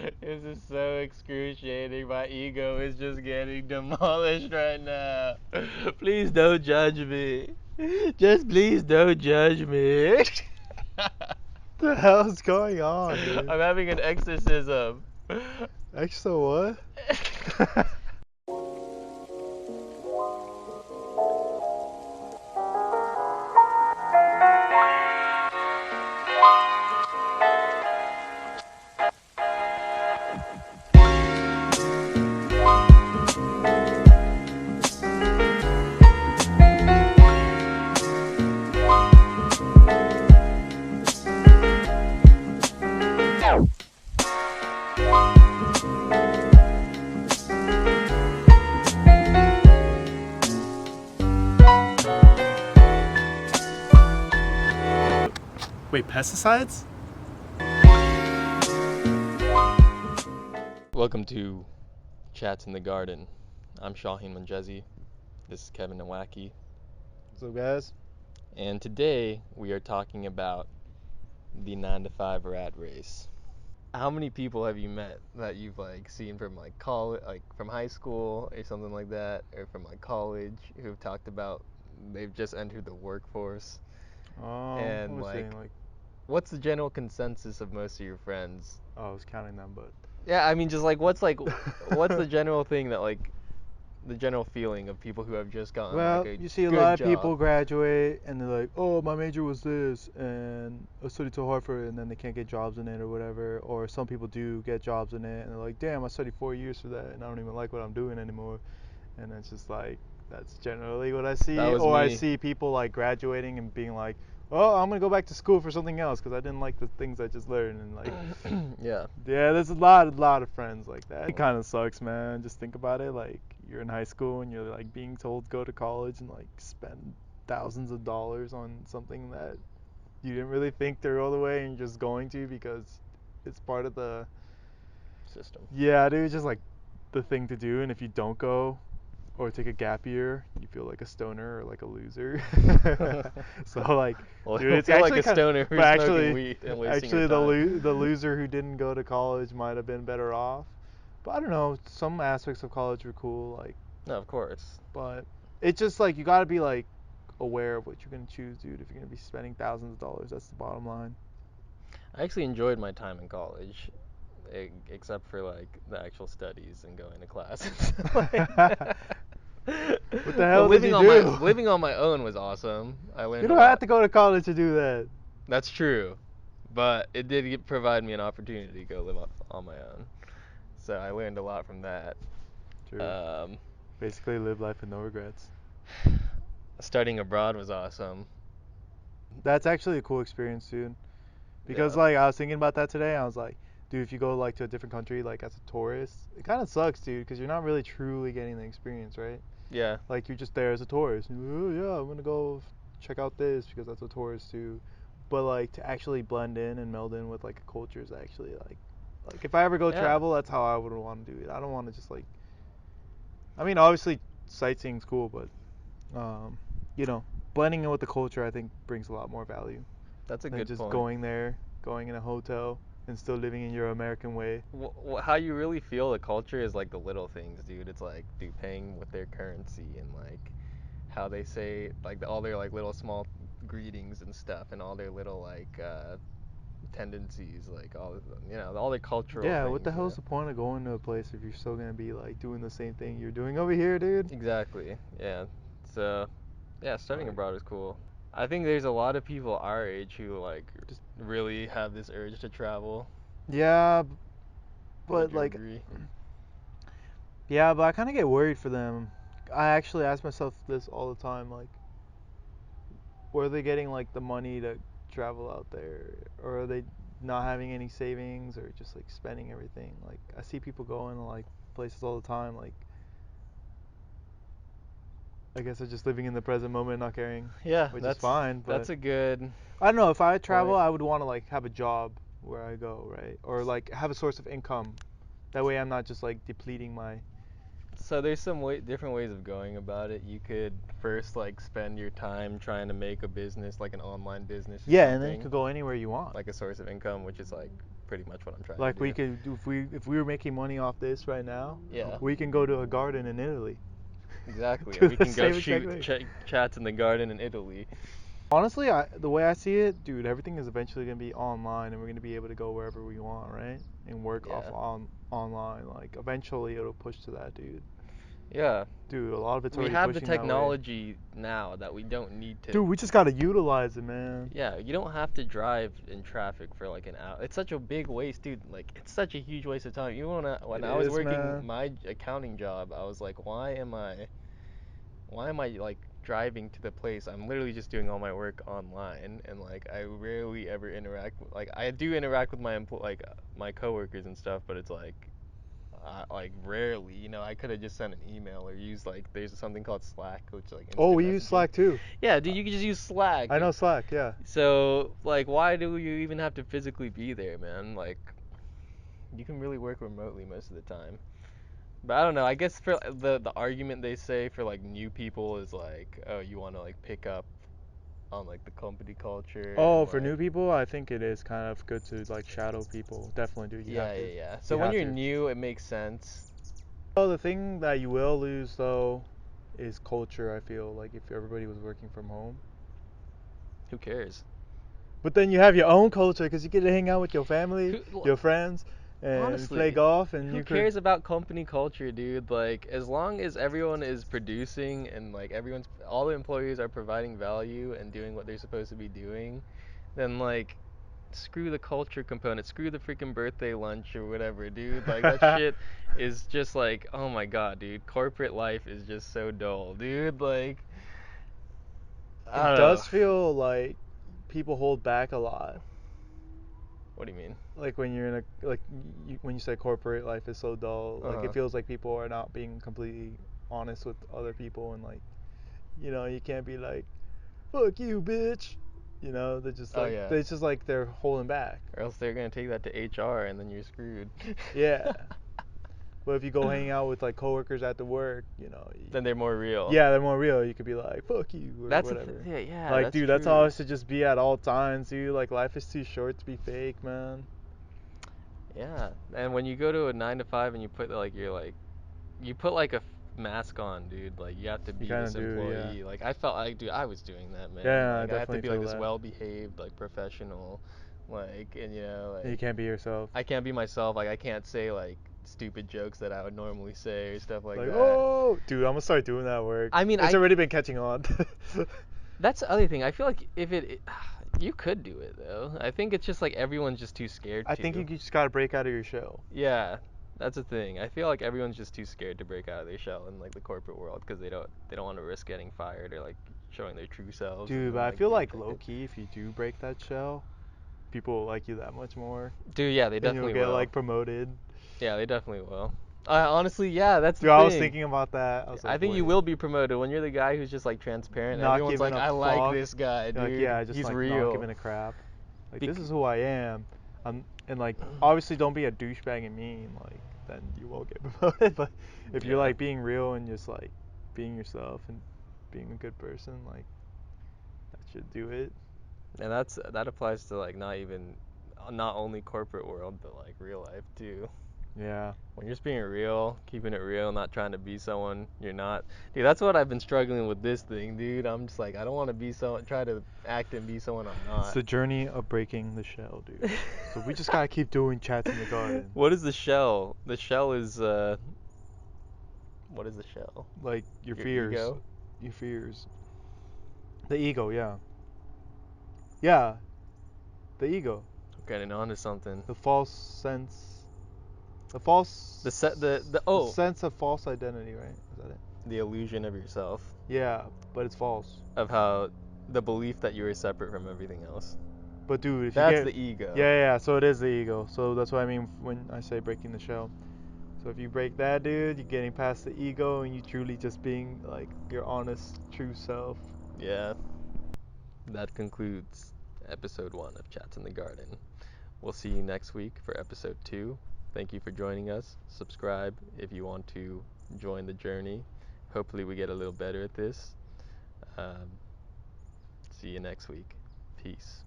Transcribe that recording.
This is so excruciating. My ego is just getting demolished right now. Please don't judge me. Just please don't judge me. The hell's going on, dude? I'm having an exorcism. Extra what? Wait, pesticides? Welcome to Chats in the Garden. I'm Shahin. This is Kevin Nowacki. What's up, guys? And today we are talking about the 9 to 5 rat race. How many people have you met that you've seen from college, from high school or something like that, or from college, who've talked about they've just entered the workforce? What And was saying, what's the general consensus of most of your friends? I was counting them, but Yeah, I mean, just what's the general thing that the general feeling of people who have just gotten well, a you see a good lot of job? people graduate and they're like, oh, my major was this, and I studied so hard for it, and then they can't get jobs in it or whatever. Or some people do get jobs in it, and they're like, damn, I studied 4 years for that, and I don't even like what I'm doing anymore. And it's just that's generally what I see. That was Or I me. see people graduating and being like, oh, I'm gonna go back to school for something else because I didn't like the things I just learned, and Yeah. yeah, there's a lot of friends like that. It kind of sucks, man. Just think about it. You're in high school and you're being told to go to college and spend thousands of dollars on something that you didn't really think through all the way, and you're just going to because it's part of the System. yeah, dude. It's just the thing to do, and if you don't go or take a gap year, you feel like a stoner or like a loser. So Well, dude, you'll it's feel like actually a kind of, stoner but who's smoking weed and wasting your time. the loser who didn't go to college might have been better off. But I don't know, some aspects of college were cool, No, of course. but it's just you gotta be aware of what you're gonna choose, dude. If you're gonna be spending thousands of dollars, that's the bottom line. I actually enjoyed my time in college, except for the actual studies and going to classes. What the But hell did you do? living on my own was awesome. I You learned a don't have lot. to go to college to do that. That's true, but it did provide me an opportunity to go live on my own. So I learned a lot from that. True. Um, Basically, live life with no regrets. Studying abroad was awesome. That's actually a cool experience, dude. Because Yeah. I was thinking about that today. I was like, dude, if you go to a different country as a tourist, it kind of sucks, dude, because you're not really truly getting the experience, right? Yeah. You're just there as a tourist. Oh yeah, I'm gonna go check out this because that's what tourists do. But to actually blend in and meld in with a culture is actually if I ever go Yeah. travel, that's how I would want to do it. I don't want to just I mean, obviously sightseeing's cool, but um, you know, blending in with the culture I think brings a lot more value That's a than good just point. going there, going in a hotel, and still living in your American way. How you really feel the culture is the little things, dude. It's dude, paying with their currency and how they say all their little small greetings and stuff and all their little tendencies, all all their cultural Yeah, what things, the hell's the point of going to a place if you're still gonna be doing the same thing you're doing over here, dude? Exactly. Yeah. So, yeah, studying Like, abroad is cool. I think there's a lot of people our age who just really have this urge to travel. yeah, but Would you agree? yeah, but I kind of get worried for them. I actually ask myself this all the time, where are they getting the money to travel out there, or are they not having any savings, or just spending everything? I see people going to places all the time, I guess they're just living in the present moment, not caring, Yeah, which is fine. But that's a good I don't know, if I travel, point. I would want to have a job where I go, right? Or have a source of income. That way I'm not just depleting my So there's some different ways of going about it. You could first spend your time trying to make a business, like an online business or yeah, and then you something, could go anywhere you want. like a source of income, which is pretty much what I'm trying to Like we do. could, if we were making money off this right now, Yeah, we can go to a garden in Italy. exactly. And Do we the can go same exact shoot thing. chats in the garden in Italy. Honestly, the way I see it, dude, everything is eventually gonna be online, and we're gonna be able to go wherever we want, right? And work off Yeah. online. Like eventually, it'll push to that, dude. Yeah. Dude, a lot of it's We already have the pushing that way. technology now that we don't need to. Dude, we just gotta utilize it, man. Yeah, you don't have to drive in traffic for like an hour. It's such a big waste, dude. Like, it's such a huge waste of time. Even when It I was is, working man. my accounting job, I was like, why am I like driving to the place? I'm literally just doing all my work online, and like I rarely ever interact with, like I do interact with my coworkers and stuff, but it's like rarely. I could have just sent an email or used like there's something called Slack, which is like Oh, instant we use messaging. Slack too. Yeah, dude, you can just use Slack. I know Slack, yeah. So like, why do you even have to physically be there, man? Like, you can really work remotely most of the time. But I don't know. I guess for the argument they say for like new people is like, oh, you want to like pick up on like the company culture Oh, and for like, new people, I think it is kind of good to like shadow people. Definitely, dude. You have yeah, to. yeah, yeah. So You when have you're to. new, it makes sense. Oh, the thing that you will lose though is culture. I feel like if everybody was working from home. Who cares? But then you have your own culture because you get to hang out with your family, Who your friends, and play honestly, golf, and who you could. cares about company culture, dude? Like, as long as everyone is producing and like all the employees are providing value and doing what they're supposed to be doing, then like screw the culture component, screw the freaking birthday lunch or whatever, dude. Like that shit is just like, oh my god, dude. Corporate life is just so dull, dude. Like, I It don't know. does feel like people hold back a lot. What do you mean? Like when you're in a when you say corporate life is so dull, like Uh-huh. it feels like people are not being completely honest with other people, and like you can't be like fuck you bitch. They're just Oh like yeah. they're holding back. Or else they're gonna take that to HR and then you're screwed. Yeah. But if you go hang out with like coworkers at the work, Then they're more real. yeah, they're more real. You could be like fuck you or That's whatever. yeah, yeah, Like, that's dude, that's how true. it should just be at all times, dude. Like, life is too short to be fake, man. Yeah. And when you go to a 9 to 5 and you put like a mask on, dude. Like, you have to You be kind of this do, yeah. employee. Like, I felt like, dude, I was doing that, man. Yeah, I Like, I have to definitely be like feel this that. well-behaved, like professional, like, and And you like can't be yourself. I can't be myself. Like, I can't say like stupid jokes that I would normally say or stuff like Like, that. oh, dude, I'm gonna start doing that at work. I mean, It's already been catching on. that's the other thing. I feel like you could do it though. I think it's just like everyone's just too scared I think to. you just gotta break out of your shell. Yeah, that's the thing. I feel like everyone's just too scared to break out of their shell in like the corporate world because they don't want to risk getting fired or like showing their true selves and Dude, but then I like feel be like low rejected. key, if you do break that shell, people will like you that much more, Dude, yeah, they and you'll definitely get will. like promoted. Yeah, they definitely will. Honestly, yeah, that's the Dude, I was thing. thinking about that. I was I like, think you wait, will be promoted when you're the guy who's just like transparent. not Everyone's giving like, a I like fuck. this guy, You're like, dude. yeah, just He's like not real. giving a crap. Like, this Bec- is who I am. And like, obviously, don't be a douchebag and mean. Like, then you won't get promoted. But if you're yeah. like being real and just like being yourself and being a good person, like that should do it. And that applies to like not only corporate world but like real life too. Yeah. When you're just being real, keeping it real, not trying to be someone you're not. Dude, that's what I've been struggling with this thing, dude. I'm just like I don't want to be someone, try to act and be someone I'm It's not. the journey of breaking the shell, dude. So we just gotta keep doing chats in the garden. What is the shell? The shell is what is the shell? Like your Your fears. ego? Your fears. The ego, yeah. Yeah, the ego. I'm getting onto something. The false sense. The false. The set the The oh, sense of false identity, right? Is that it? the illusion of yourself, Yeah, but it's false. of how the belief that you are separate from everything else. But dude, if you That's get. the ego. Yeah, yeah, so it is the ego. So that's what I mean when I say breaking the shell. So if you break that, dude, you're getting past the ego and you truly just being like your honest, true self. Yeah. That concludes episode 1 of Chats in the Garden. We'll see you next week for episode 2. Thank you for joining us. Subscribe if you want to join the journey. Hopefully, we get a little better at this. Um, See you next week. Peace.